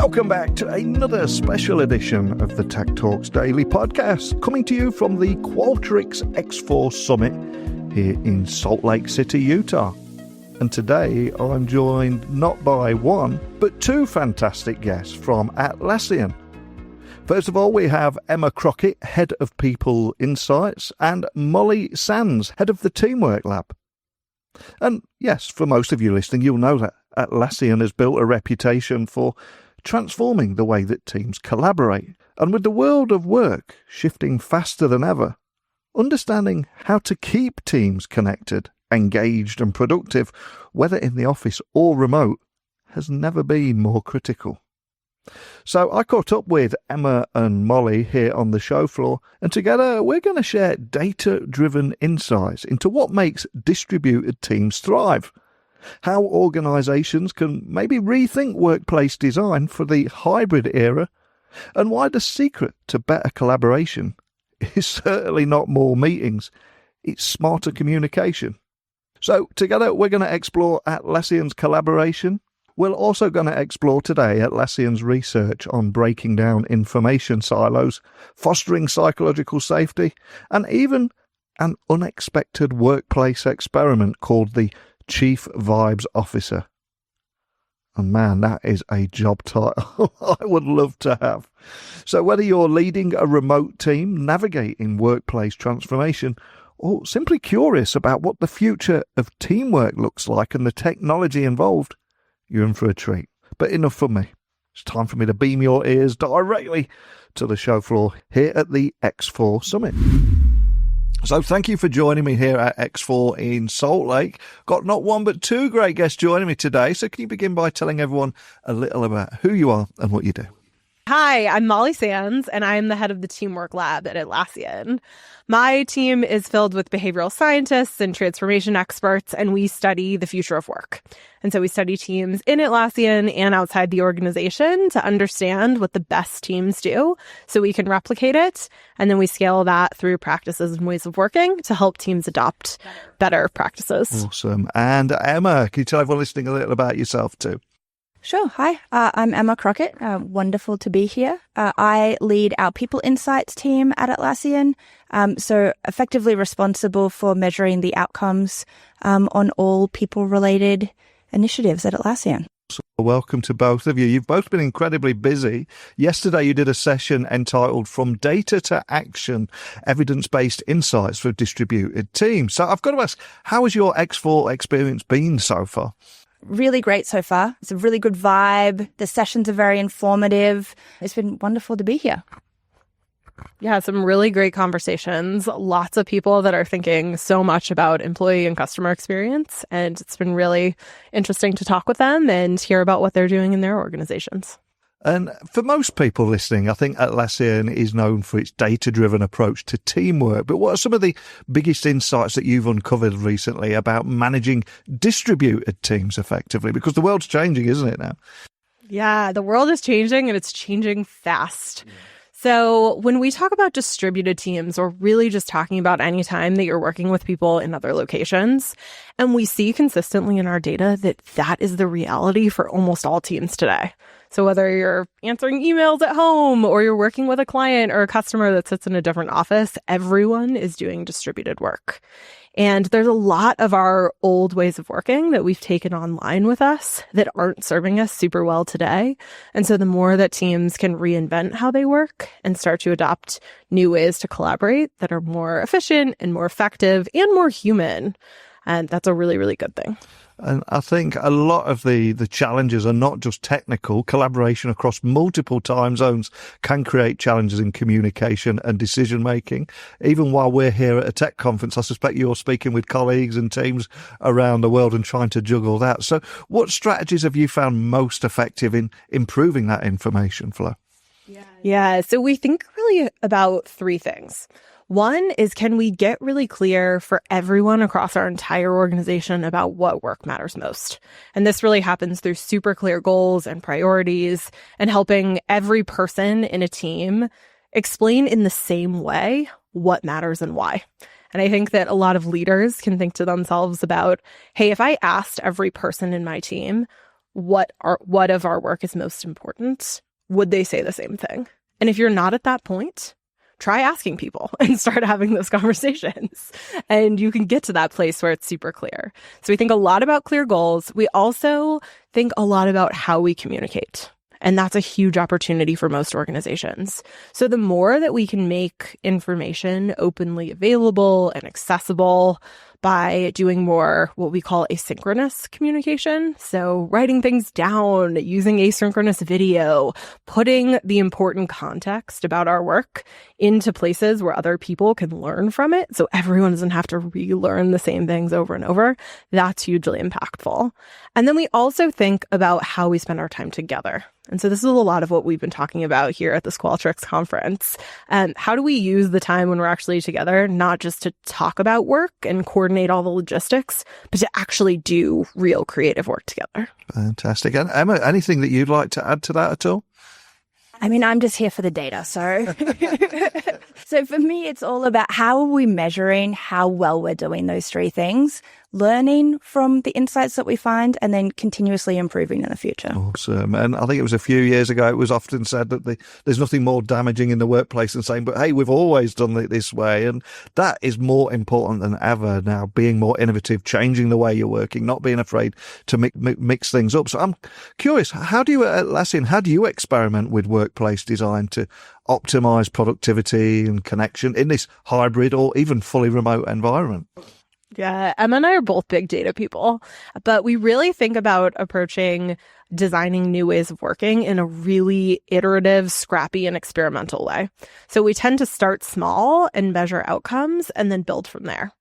Welcome back to another special edition of the Tech Talks Daily podcast, coming to you from the Qualtrics X4 Summit here in Salt Lake City, Utah. And today I'm joined not by one, but two fantastic guests from Atlassian. First of all, we have Emma Crockett, Head of People Insights, and Molly Sands, Head of the Teamwork Lab. And yes, for most of you listening, you'll know that Atlassian has built a reputation for transforming the way that teams collaborate. And with the world of work shifting faster than ever, understanding how to keep teams connected, engaged and productive, whether in the office or remote, has never been more critical. So I caught up with Emma and Molly here on the show floor, and together we're going to share data-driven insights into what makes distributed teams thrive, how organisations can maybe rethink workplace design for the hybrid era, and why the secret to better collaboration is certainly not more meetings, it's smarter communication. So together we're going to explore Atlassian's collaboration. We're also going to explore today Atlassian's research on breaking down information silos, fostering psychological safety, and even an unexpected workplace experiment called the Chief Vibes Officer. And man, that is a job title I would love to have. So whether you're leading a remote team, navigating workplace transformation, or simply curious about what the future of teamwork looks like and the technology involved, you're in for a treat. But enough from me. It's time for me to beam your ears directly to the show floor here at the X4 Summit. So thank you for joining me here at X4 in Salt Lake. Got not one but two great guests joining me today. So can you begin by telling everyone a little about who you are and what you do? Hi, I'm Molly Sands, and I'm the head of the Teamwork Lab at Atlassian. My team is filled with behavioral scientists and transformation experts, and we study the future of work. And so we study teams in Atlassian and outside the organization to understand what the best teams do so we can replicate it. And then we scale that through practices and ways of working to help teams adopt better practices. Awesome. And Emma, can you tell everyone listening a little about yourself too? Sure. Hi, I'm Emma Crockett. Wonderful to be here. I lead our People Insights team at Atlassian, so effectively responsible for measuring the outcomes on all people-related initiatives at Atlassian. So welcome to both of you. You've both been incredibly busy. Yesterday you did a session entitled From Data to Action, Evidence-Based Insights for Distributed Teams. So I've got to ask, how has your X4 experience been so far? Really great so far. It's a really good vibe. The sessions are very informative. It's been wonderful to be here. Yeah, some really great conversations. Lots of people that are thinking so much about employee and customer experience. And it's been really interesting to talk with them and hear about what they're doing in their organizations. And for most people listening, I think Atlassian is known for its data-driven approach to teamwork. But what are some of the biggest insights that you've uncovered recently about managing distributed teams effectively? Because the world's changing, isn't it now? Yeah, the world is changing and it's changing fast. So when we talk about distributed teams, we're really just talking about any time that you're working with people in other locations. And we see consistently in our data that that is the reality for almost all teams today. So whether you're answering emails at home or you're working with a client or a customer that sits in a different office, everyone is doing distributed work. And there's a lot of our old ways of working that we've taken online with us that aren't serving us super well today. And so the more that teams can reinvent how they work and start to adopt new ways to collaborate that are more efficient and more effective and more human, and that's a really, really good thing. And I think a lot of the challenges are not just technical. Collaboration across multiple time zones can create challenges in communication and decision making. Even while we're here at a tech conference, I suspect you're speaking with colleagues and teams around the world and trying to juggle that. So what strategies have you found most effective in improving that information flow? Yeah, so we think really about three things. One is, can we get really clear for everyone across our entire organization about what work matters most? And this really happens through super clear goals and priorities and helping every person in a team explain in the same way what matters and why. And I think that a lot of leaders can think to themselves about, hey, if I asked every person in my team, what of our work is most important, would they say the same thing? And if you're not at that point, try asking people and start having those conversations. And you can get to that place where it's super clear. So we think a lot about clear goals. We also think a lot about how we communicate. And that's a huge opportunity for most organizations. So the more that we can make information openly available and accessible by doing more what we call asynchronous communication. So writing things down, using asynchronous video, putting the important context about our work into places where other people can learn from it. So everyone doesn't have to relearn the same things over and over. That's hugely impactful. And then we also think about how we spend our time together. And so this is a lot of what we've been talking about here at this Qualtrics conference. How do we use the time when we're actually together, not just to talk about work and coordinate all the logistics, but to actually do real creative work together? Fantastic. And Emma, anything that you'd like to add to that at all? I mean, I'm just here for the data. So so for me, it's all about how are we measuring how well we're doing those three things, learning from the insights that we find, and then continuously improving in the future. Awesome. And I think it was a few years ago, it was often said that there's nothing more damaging in the workplace than saying, but hey, we've always done it this way. And that is more important than ever now, being more innovative, changing the way you're working, not being afraid to mix things up. So I'm curious, how do you experiment with workplace design to optimize productivity and connection in this hybrid or even fully remote environment? Yeah, Emma and I are both big data people, but we really think about approaching designing new ways of working in a really iterative, scrappy, and experimental way. So we tend to start small and measure outcomes and then build from there.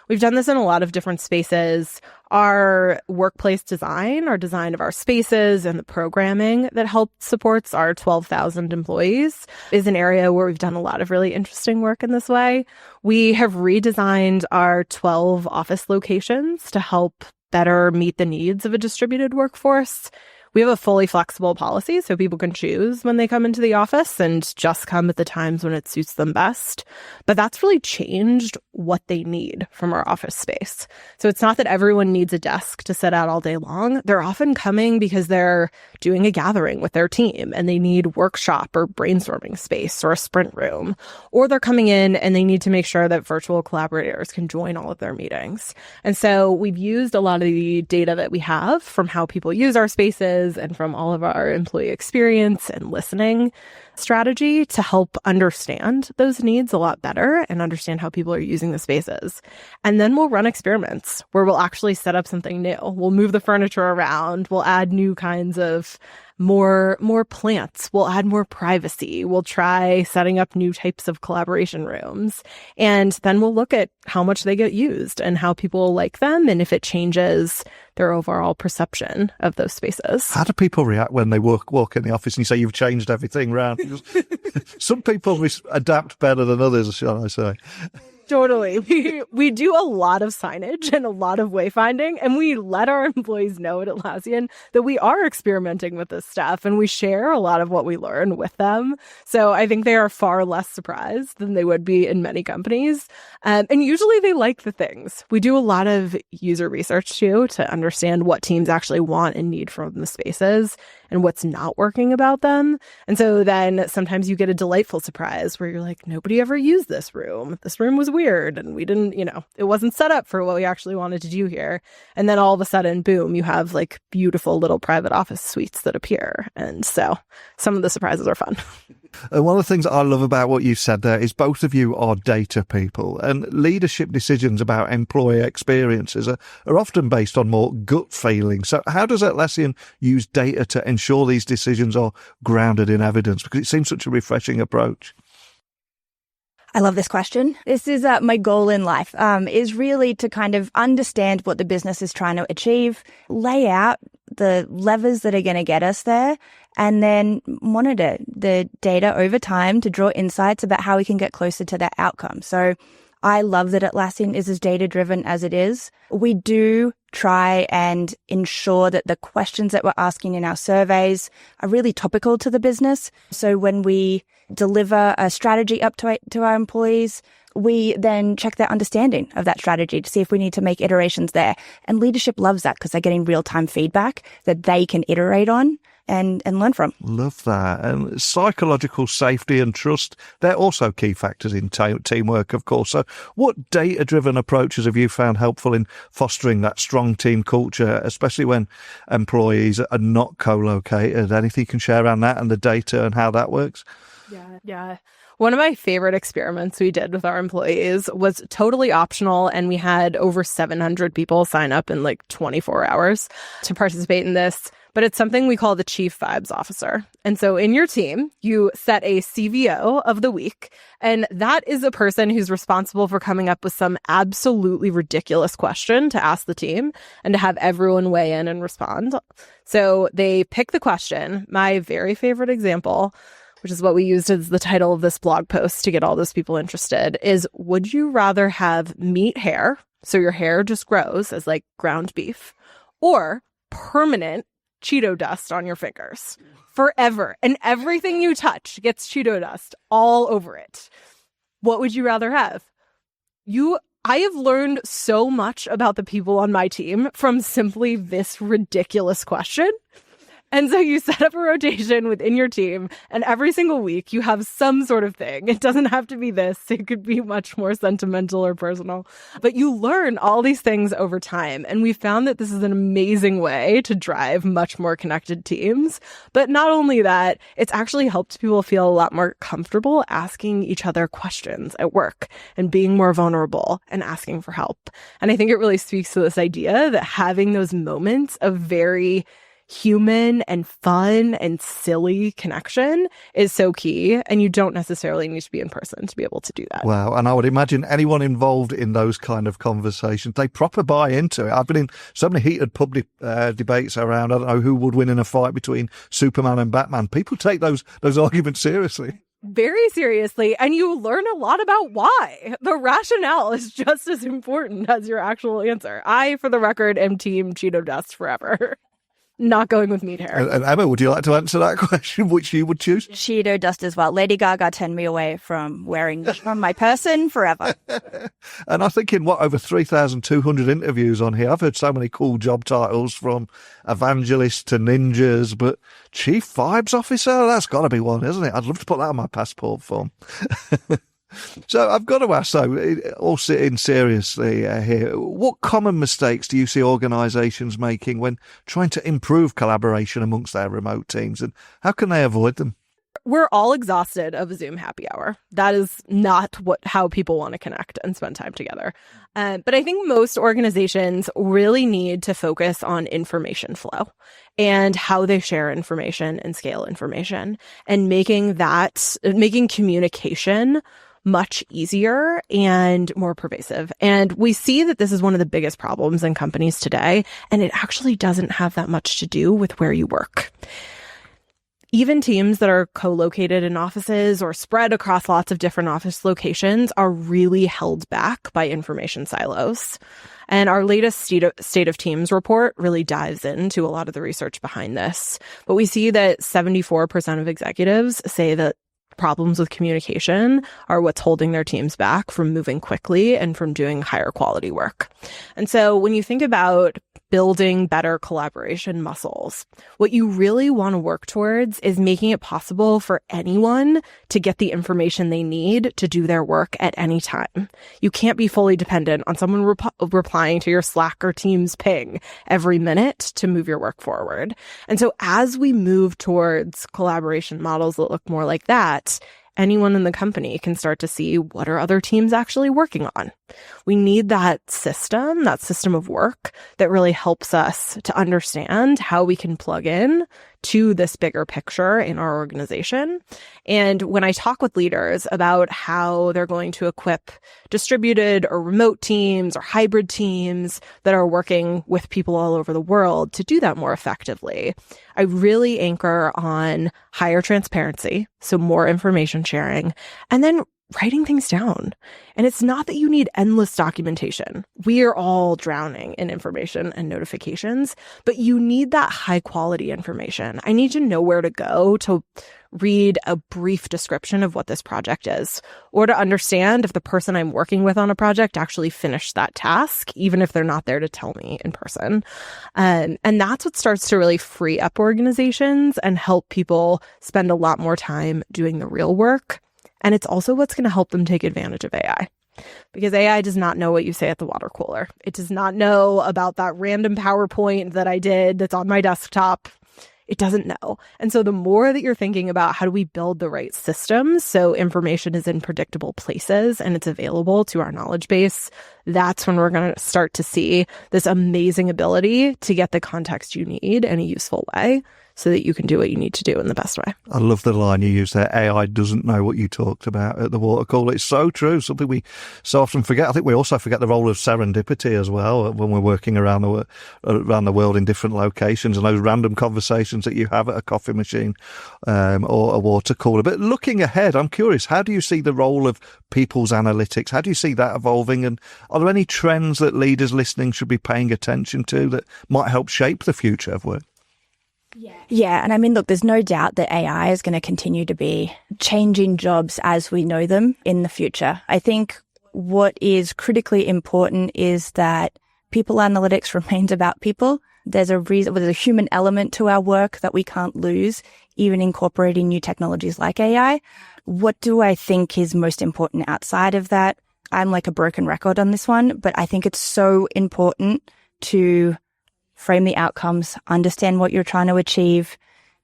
We've done this in a lot of different spaces. Our workplace design, our design of our spaces and the programming that supports our 12,000 employees is an area where we've done a lot of really interesting work in this way. We have redesigned our 12 office locations to help better meet the needs of a distributed workforce. We have a fully flexible policy, so people can choose when they come into the office and just come at the times when it suits them best. But that's really changed what they need from our office space. So it's not that everyone needs a desk to sit at all day long. They're often coming because they're doing a gathering with their team and they need workshop or brainstorming space or a sprint room. Or they're coming in and they need to make sure that virtual collaborators can join all of their meetings. And so we've used a lot of the data that we have from how people use our spaces and from all of our employee experience and listening strategy to help understand those needs a lot better and understand how people are using the spaces. And then we'll run experiments where we'll actually set up something new. We'll move the furniture around. We'll add new kinds of more plants. We'll add more privacy. We'll try setting up new types of collaboration rooms. And then we'll look at how much they get used and how people like them and if it changes their overall perception of those spaces. How do people react when they walk in the office and you say you've changed everything around? Some people adapt better than others, shall I say. Totally. We do a lot of signage and a lot of wayfinding, and we let our employees know at Atlassian that we are experimenting with this stuff, and we share a lot of what we learn with them. So I think they are far less surprised than they would be in many companies. And usually they like the things. We do a lot of user research, too, to understand what teams actually want and need from the spaces and what's not working about them. And so then sometimes you get a delightful surprise where you're like, nobody ever used this room. This room was weird and we didn't, it wasn't set up for what we actually wanted to do here. And then all of a sudden, boom, you have like beautiful little private office suites that appear. And so some of the surprises are fun. And one of the things that I love about what you said there is both of you are data people, and leadership decisions about employee experiences are often based on more gut feeling. So how does Atlassian use data to ensure these decisions are grounded in evidence? Because it seems such a refreshing approach. I love this question. This is my goal in life, is really to kind of understand what the business is trying to achieve, lay out the levers that are going to get us there, and then monitor the data over time to draw insights about how we can get closer to that outcome. So I love that Atlassian is as data-driven as it is. We do try and ensure that the questions that we're asking in our surveys are really topical to the business. So when we deliver a strategy up to our employees, we then check their understanding of that strategy to see if we need to make iterations there. And leadership loves that because they're getting real-time feedback that they can iterate on and learn from. Love that. And psychological safety and trust, they're also key factors in teamwork, of course. So what data-driven approaches have you found helpful in fostering that strong team culture, especially when employees are not co-located? Anything you can share around that and the data and how that works? Yeah. One of my favorite experiments we did with our employees was totally optional, and we had over 700 people sign up in like 24 hours to participate in this. But it's something we call the Chief Vibes Officer. And so in your team, you set a CVO of the week, and that is a person who's responsible for coming up with some absolutely ridiculous question to ask the team and to have everyone weigh in and respond. So they pick the question. My very favorite example, which is what we used as the title of this blog post to get all those people interested, is would you rather have meat hair, so your hair just grows as like ground beef, or permanent Cheeto dust on your fingers forever, and everything you touch gets Cheeto dust all over it? What would you rather have? I have learned so much about the people on my team from simply this ridiculous question. And so you set up a rotation within your team, and every single week you have some sort of thing. It doesn't have to be this. It could be much more sentimental or personal. But you learn all these things over time. And we found that this is an amazing way to drive much more connected teams. But not only that, it's actually helped people feel a lot more comfortable asking each other questions at work and being more vulnerable and asking for help. And I think it really speaks to this idea that having those moments of very human and fun and silly connection is so key, and you don't necessarily need to be in person to be able to do that. Wow. And I would imagine anyone involved in those kind of conversations, they proper buy into it. I've been in so many heated public debates around, I don't know who would win in a fight between Superman and Batman. People take those arguments seriously. Very seriously, and you learn a lot about why. The rationale is just as important as your actual answer. I, for the record, am team Cheeto dust forever. Not going with meat hair. And Emma, would you like to answer that question, which you would choose? Cheeto dust as well. Lady Gaga turned me away from wearing from my person forever. And I think in over 3,200 interviews on here, I've heard so many cool job titles from evangelist to ninjas, but Chief Vibes Officer, that's got to be one, isn't it? I'd love to put that on my passport form. So I've got to ask, though, all sitting seriously here, what common mistakes do you see organisations making when trying to improve collaboration amongst their remote teams, and how can they avoid them? We're all exhausted of a Zoom happy hour. That is not how people want to connect and spend time together. But I think most organizations really need to focus on information flow and how they share information and scale information, and making communication much easier and more pervasive. And we see that this is one of the biggest problems in companies today, and it actually doesn't have that much to do with where you work. Even teams that are co-located in offices or spread across lots of different office locations are really held back by information silos. And our latest State of Teams report really dives into a lot of the research behind this. But we see that 74% of executives say that problems with communication are what's holding their teams back from moving quickly and from doing higher quality work. And so when you think about building better collaboration muscles, what you really want to work towards is making it possible for anyone to get the information they need to do their work at any time. You can't be fully dependent on someone replying to your Slack or Teams ping every minute to move your work forward. And so as we move towards collaboration models that look more like that, anyone in the company can start to see what are other teams actually working on. We need that system of work that really helps us to understand how we can plug in to this bigger picture in our organization. And when I talk with leaders about how they're going to equip distributed or remote teams or hybrid teams that are working with people all over the world to do that more effectively, I really anchor on higher transparency, so more information sharing, and then writing things down. And it's not that you need endless documentation. We are all drowning in information and notifications, but you need that high quality information. I need to know where to go to read a brief description of what this project is, or to understand if the person I'm working with on a project actually finished that task, even if they're not there to tell me in person. And that's what starts to really free up organizations and help people spend a lot more time doing the real work. And it's also what's going to help them take advantage of AI. Because AI does not know what you say at the water cooler. It does not know about that random PowerPoint that I did that's on my desktop. It doesn't know. And so the more that you're thinking about how do we build the right systems so information is in predictable places and it's available to our knowledge base, that's when we're going to start to see this amazing ability to get the context you need in a useful way so that you can do what you need to do in the best way. I love the line you used there. AI doesn't know what you talked about at the water cooler. It's so true. Something we so often forget. I think we also forget the role of serendipity as well when we're working around the world in different locations, and those random conversations that you have at a coffee machine or a water cooler. But looking ahead, I'm curious, how do you see the role of people's analytics? How do you see that evolving? And are there any trends that leaders listening should be paying attention to that might help shape the future of work? Yeah. And I mean, look, there's no doubt that AI is going to continue to be changing jobs as we know them in the future. I think what is critically important is that people analytics remains about people. There's a human element to our work that we can't lose, even incorporating new technologies like AI. What do I think is most important outside of that? I'm like a broken record on this one, but I think it's so important to frame the outcomes, understand what you're trying to achieve,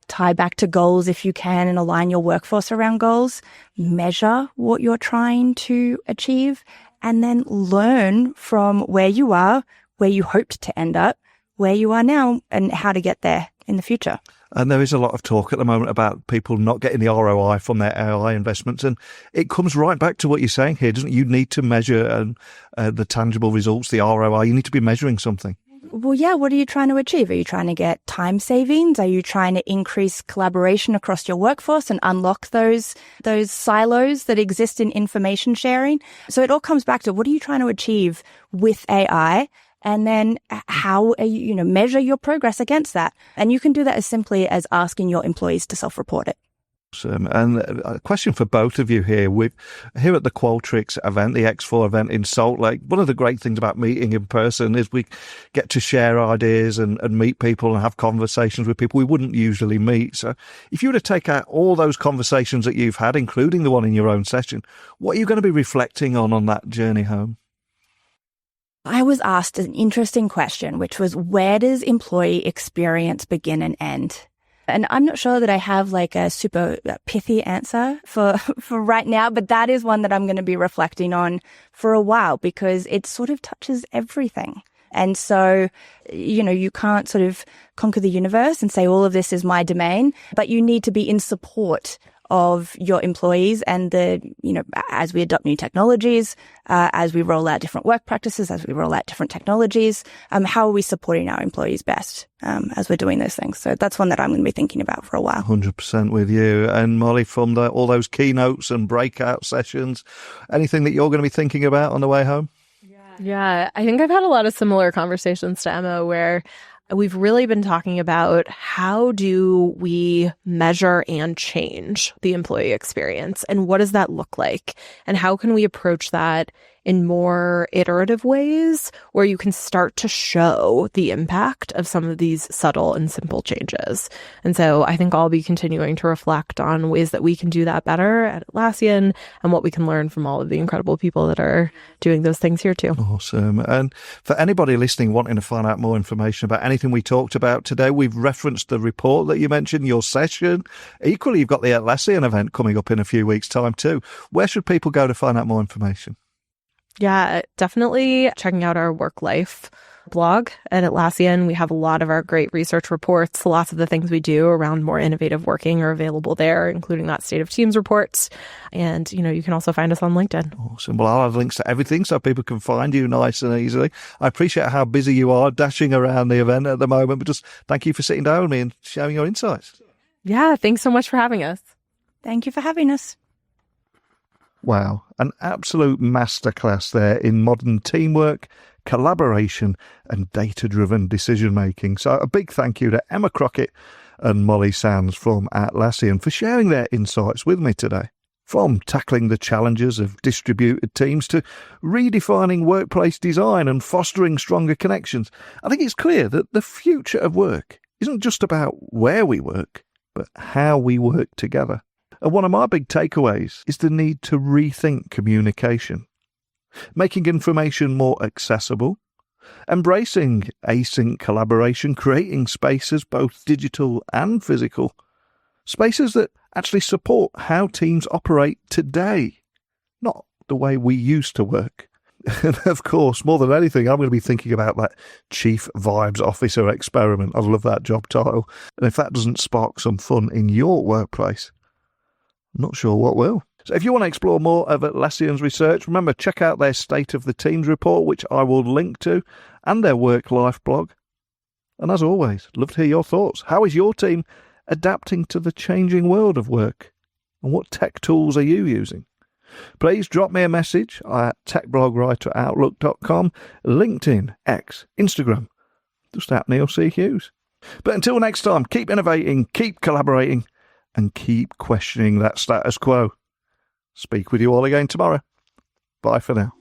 tie back to goals if you can, and align your workforce around goals, measure what you're trying to achieve, and then learn from where you are, where you hoped to end up, where you are now, and how to get there in the future. And there is a lot of talk at the moment about people not getting the ROI from their AI investments. And it comes right back to what you're saying here, doesn't it? You need to measure the tangible results, the ROI. You need to be measuring something. Well, yeah, what are you trying to achieve? Are you trying to get time savings? Are you trying to increase collaboration across your workforce and unlock those silos that exist in information sharing? So it all comes back to what are you trying to achieve with AI? And then how are you, measure your progress against that. And you can do that as simply as asking your employees to self-report it. And a question for both of you here. Here at the Qualtrics event, the X4 event in Salt Lake, one of the great things about meeting in person is we get to share ideas and meet people and have conversations with people we wouldn't usually meet. So if you were to take out all those conversations that you've had, including the one in your own session, what are you going to be reflecting on that journey home? I was asked an interesting question, which was, where does employee experience begin and end? And I'm not sure that I have like a super pithy answer for right now, but that is one that I'm going to be reflecting on for a while because it sort of touches everything. And so, you can't sort of conquer the universe and say all of this is my domain, but you need to be in support of your employees and as we adopt new technologies, as we roll out different work practices, as we roll out different technologies, how are we supporting our employees best as we're doing those things? So that's one that I'm going to be thinking about for a while. 100% with you. And Molly, from all those keynotes and breakout sessions, anything that you're going to be thinking about on the way home? Yeah, I think I've had a lot of similar conversations to Emma where we've really been talking about how do we measure and change the employee experience and what does that look like? And how can we approach that in more iterative ways where you can start to show the impact of some of these subtle and simple changes. And so I think I'll be continuing to reflect on ways that we can do that better at Atlassian and what we can learn from all of the incredible people that are doing those things here too. Awesome. And for anybody listening wanting to find out more information about anything we talked about today, we've referenced the report that you mentioned, your session. Equally, you've got the Atlassian event coming up in a few weeks' time too. Where should people go to find out more information? Yeah, definitely checking out our work life blog at Atlassian. We have a lot of our great research reports. Lots of the things we do around more innovative working are available there, including that State of Teams reports. And, you can also find us on LinkedIn. Awesome. Well, I'll have links to everything so people can find you nice and easily. I appreciate how busy you are dashing around the event at the moment, but just thank you for sitting down with me and sharing your insights. Yeah, thanks so much for having us. Thank you for having us. Wow, an absolute masterclass there in modern teamwork, collaboration and data-driven decision-making. So a big thank you to Emma Crockett and Molly Sands from Atlassian for sharing their insights with me today. From tackling the challenges of distributed teams to redefining workplace design and fostering stronger connections, I think it's clear that the future of work isn't just about where we work, but how we work together. And one of my big takeaways is the need to rethink communication, making information more accessible, embracing async collaboration, creating spaces, both digital and physical, spaces that actually support how teams operate today, not the way we used to work. And of course, more than anything, I'm going to be thinking about that Chief Vibes Officer experiment. I love that job title. And if that doesn't spark some fun in your workplace, I'm not sure what will. So if you want to explore more of Atlassian's research, remember, check out their State of the Teams report, which I will link to, and their work-life blog. And as always, love to hear your thoughts. How is your team adapting to the changing world of work? And what tech tools are you using? Please drop me a message at techblogwriteroutlook.com, LinkedIn, X, Instagram, just at Neil C. Hughes. But until next time, keep innovating, keep collaborating, and keep questioning that status quo. Speak with you all again tomorrow. Bye for now.